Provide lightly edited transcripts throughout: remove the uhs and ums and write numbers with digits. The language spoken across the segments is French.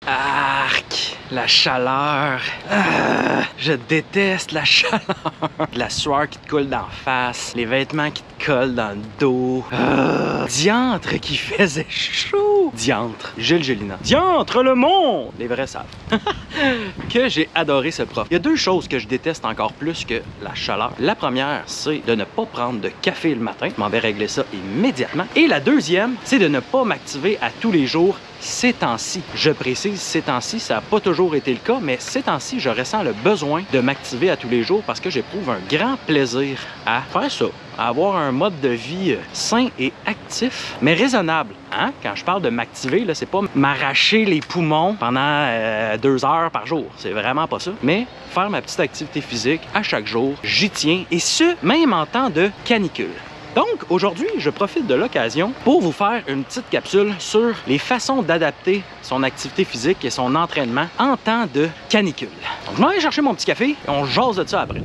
Arc, la chaleur. Je déteste la chaleur. La sueur qui te coule d'en face, les vêtements qui te collent dans le dos. Diantre qui faisait chaud. Diantre, Gilles Gélina. Diantre le monde! Les vrais savent. Que j'ai adoré ce prof. Il y a deux choses que je déteste encore plus que la chaleur. La première, c'est de ne pas prendre de café le matin. Je m'en vais régler ça immédiatement. Et la deuxième, c'est de ne pas m'activer à tous les jours ces temps-ci. Je précise, ces temps-ci, ça n'a pas toujours été le cas, mais ces temps-ci, je ressens le besoin de m'activer à tous les jours parce que j'éprouve un grand plaisir à faire ça, à avoir un mode de vie sain et actif, mais raisonnable. Hein? Quand je parle de m'activer, là, c'est pas m'arracher les poumons pendant 2 heures par jour. C'est vraiment pas ça. Mais faire ma petite activité physique à chaque jour, j'y tiens, et ce, même en temps de canicule. Donc, aujourd'hui, je profite de l'occasion pour vous faire une petite capsule sur les façons d'adapter son activité physique et son entraînement en temps de canicule. Donc, je m'en vais chercher mon petit café et on jase de ça après.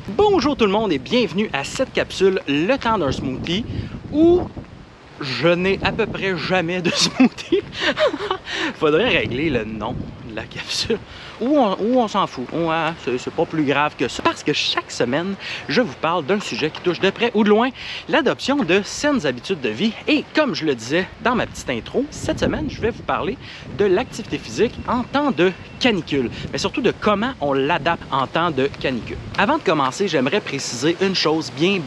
Bonjour tout le monde et bienvenue à cette capsule, le temps d'un smoothie, où je n'ai à peu près jamais de smoothie. Faudrait régler le nom de la capsule. Ou on s'en fout. Ouais, c'est pas plus grave que ça. Parce que chaque semaine, je vous parle d'un sujet qui touche de près ou de loin l'adoption de saines habitudes de vie. Et comme je le disais dans ma petite intro, cette semaine, je vais vous parler de l'activité physique en temps de canicule. Mais surtout de comment on l'adapte en temps de canicule. Avant de commencer, j'aimerais préciser une chose bien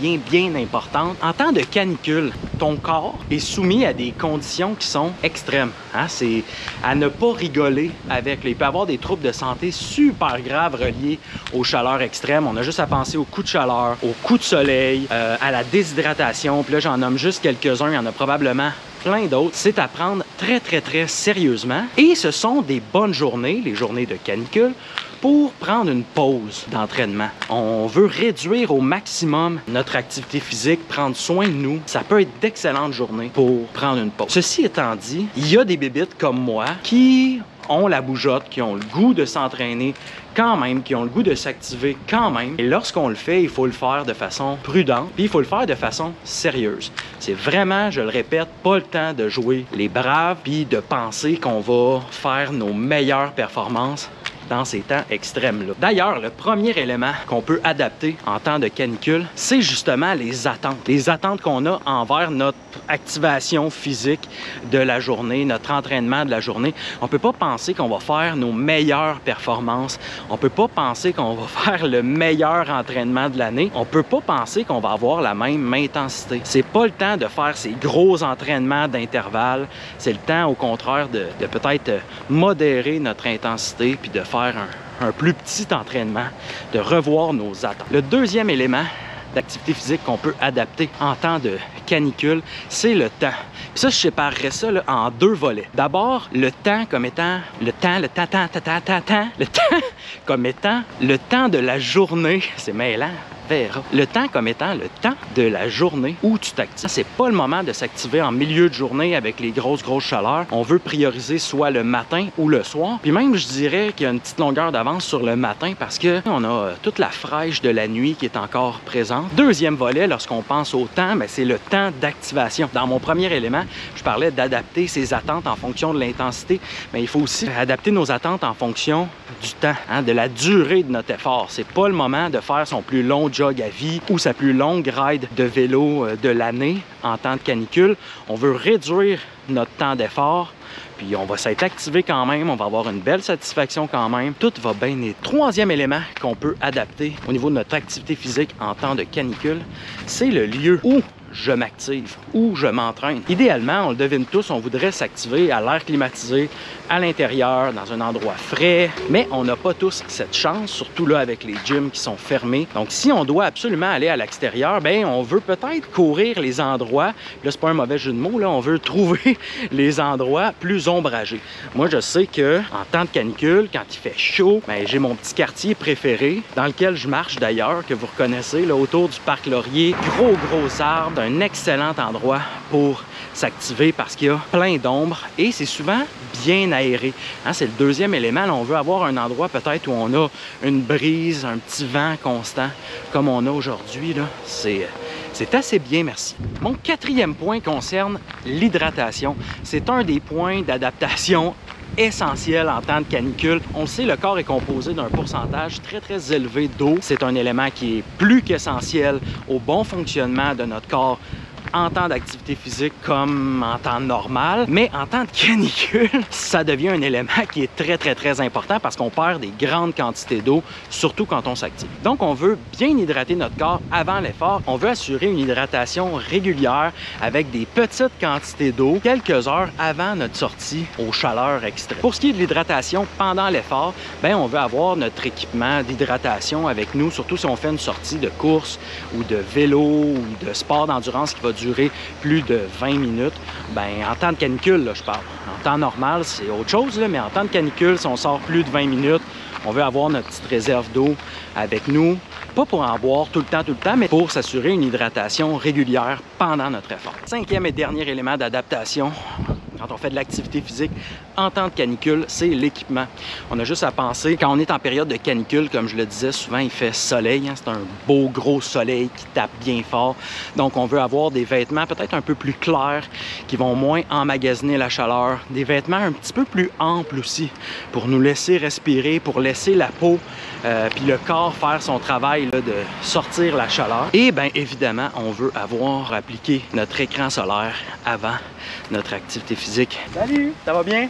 importante. En temps de canicule, ton corps est soumis à des conditions qui sont extrêmes. Hein? C'est à ne pas rigoler avec. Il peut y avoir des troubles de santé super graves reliés aux chaleurs extrêmes. On a juste à penser aux coups de chaleur, aux coups de soleil, à la déshydratation. Puis là, j'en nomme juste quelques-uns. Il y en a probablement plein d'autres. C'est à prendre très sérieusement. Et ce sont des bonnes journées, les journées de canicule, pour prendre une pause d'entraînement. On veut réduire au maximum notre activité physique, prendre soin de nous. Ça peut être d'excellentes journées pour prendre une pause. Ceci étant dit, il y a des bébites comme moi qui ont la bougeotte, qui ont le goût de s'entraîner quand même, qui ont le goût de s'activer quand même. Et lorsqu'on le fait, il faut le faire de façon prudente, puis il faut le faire de façon sérieuse. C'est vraiment, je le répète, pas le temps de jouer les braves, puis de penser qu'on va faire nos meilleures performances dans ces temps extrêmes-là. D'ailleurs, le premier élément qu'on peut adapter en temps de canicule, c'est justement les attentes. Les attentes qu'on a envers notre activation physique de la journée, notre entraînement de la journée. On ne peut pas penser qu'on va faire nos meilleures performances. On ne peut pas penser qu'on va faire le meilleur entraînement de l'année. On ne peut pas penser qu'on va avoir la même intensité. C'est pas le temps de faire ces gros entraînements d'intervalle. C'est le temps, au contraire, de peut-être modérer notre intensité puis de faire un plus petit entraînement, de revoir nos attentes. Le deuxième élément d'activité physique qu'on peut adapter en temps de canicule, c'est le temps. Puis ça, je séparerais ça là, en deux volets. D'abord, le temps comme étant le temps comme étant le temps de la journée. C'est mêlant. Le temps comme étant le temps de la journée où tu t'actives. C'est pas le moment de s'activer en milieu de journée avec les grosses chaleurs. On veut prioriser soit le matin ou le soir. Puis même, je dirais qu'il y a une petite longueur d'avance sur le matin parce que on a toute la fraîche de la nuit qui est encore présente. Deuxième volet, lorsqu'on pense au temps, c'est le temps d'activation. Dans mon premier élément, je parlais d'adapter ses attentes en fonction de l'intensité, mais il faut aussi adapter nos attentes en fonction du temps, hein, de la durée de notre effort. C'est pas le moment de faire son plus long jog à vie ou sa plus longue ride de vélo de l'année en temps de canicule. On veut réduire notre temps d'effort, puis on va s'être activé quand même, on va avoir une belle satisfaction quand même. Tout va bien. Et troisième élément qu'on peut adapter au niveau de notre activité physique en temps de canicule, c'est le lieu où je m'active, où je m'entraîne. Idéalement, on le devine tous, on voudrait s'activer à l'air climatisé, à l'intérieur, dans un endroit frais, mais on n'a pas tous cette chance, surtout là avec les gyms qui sont fermés. Donc si on doit absolument aller à l'extérieur, on veut peut-être courir les endroits, là c'est pas un mauvais jeu de mots, là on veut trouver les endroits plus ombragés. Moi je sais que en temps de canicule, quand il fait chaud, j'ai mon petit quartier préféré, dans lequel je marche d'ailleurs, que vous reconnaissez, là autour du parc Laurier, gros arbres, un excellent endroit pour s'activer parce qu'il y a plein d'ombre et c'est souvent bien aéré. Hein, c'est le deuxième élément. Là, on veut avoir un endroit peut-être où on a une brise, un petit vent constant comme on a aujourd'hui. C'est C'est assez bien, merci. Mon quatrième point concerne l'hydratation. C'est un des points d'adaptation essentiel en temps de canicule. On le sait, le corps est composé d'un pourcentage très élevé d'eau. C'est un élément qui est plus qu'essentiel au bon fonctionnement de notre corps en temps d'activité physique comme en temps normal, mais en temps de canicule, ça devient un élément qui est très important parce qu'on perd des grandes quantités d'eau, surtout quand on s'active. Donc, on veut bien hydrater notre corps avant l'effort. On veut assurer une hydratation régulière avec des petites quantités d'eau quelques heures avant notre sortie aux chaleurs extrêmes. Pour ce qui est de l'hydratation pendant l'effort, bien, on veut avoir notre équipement d'hydratation avec nous, surtout si on fait une sortie de course ou de vélo ou de sport d'endurance qui va durer plus de 20 minutes. Bien, en temps de canicule, là, je parle. En temps normal, c'est autre chose, là, mais en temps de canicule, si on sort plus de 20 minutes, on veut avoir notre petite réserve d'eau avec nous. Pas pour en boire tout le temps, mais pour s'assurer une hydratation régulière pendant notre effort. Cinquième et dernier élément d'adaptation quand on fait de l'activité physique en temps de canicule, c'est l'équipement. On a juste à penser, quand on est en période de canicule, comme je le disais, souvent il fait soleil, hein, c'est un beau gros soleil qui tape bien fort. Donc on veut avoir des vêtements peut-être un peu plus clairs, qui vont moins emmagasiner la chaleur, des vêtements un petit peu plus amples aussi, pour nous laisser respirer, pour laisser la peau puis le corps faire son travail là, de sortir la chaleur. Et bien évidemment, on veut avoir appliqué notre écran solaire avant notre activité physique. Salut, ça va bien?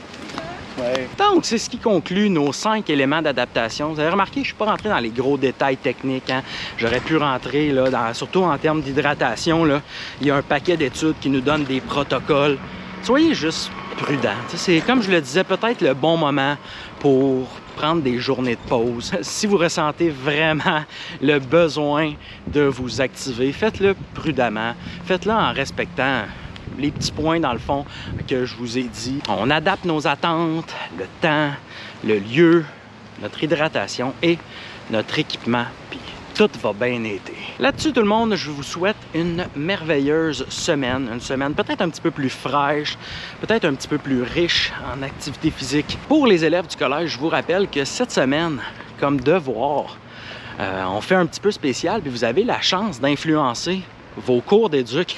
Ouais. Donc, c'est ce qui conclut nos 5 éléments d'adaptation. Vous avez remarqué, je ne suis pas rentré dans les gros détails techniques. Hein. J'aurais pu rentrer, là, surtout en termes d'hydratation. Il y a un paquet d'études qui nous donnent des protocoles. Soyez juste prudents. C'est, comme je le disais, peut-être le bon moment pour prendre des journées de pause. Si vous ressentez vraiment le besoin de vous activer, faites-le prudemment. Faites-le en respectant les petits points, dans le fond, que je vous ai dit. On adapte nos attentes, le temps, le lieu, notre hydratation et notre équipement, puis tout va bien été. Là-dessus, tout le monde, je vous souhaite une merveilleuse semaine. Une semaine peut-être un petit peu plus fraîche, peut-être un petit peu plus riche en activité physique. Pour les élèves du collège, je vous rappelle que cette semaine, comme devoir, on fait un petit peu spécial, puis vous avez la chance d'influencer vos cours d'éduc.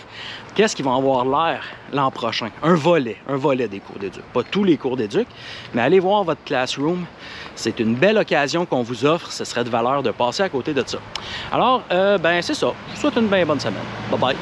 Qu'est-ce qu'ils vont avoir l'air l'an prochain? Un volet des cours d'éduc. Pas tous les cours d'éduc, mais allez voir votre classroom. C'est une belle occasion qu'on vous offre. Ce serait de valeur de passer à côté de ça. Alors, ben c'est ça. Je vous souhaite une bien bonne semaine. Bye bye.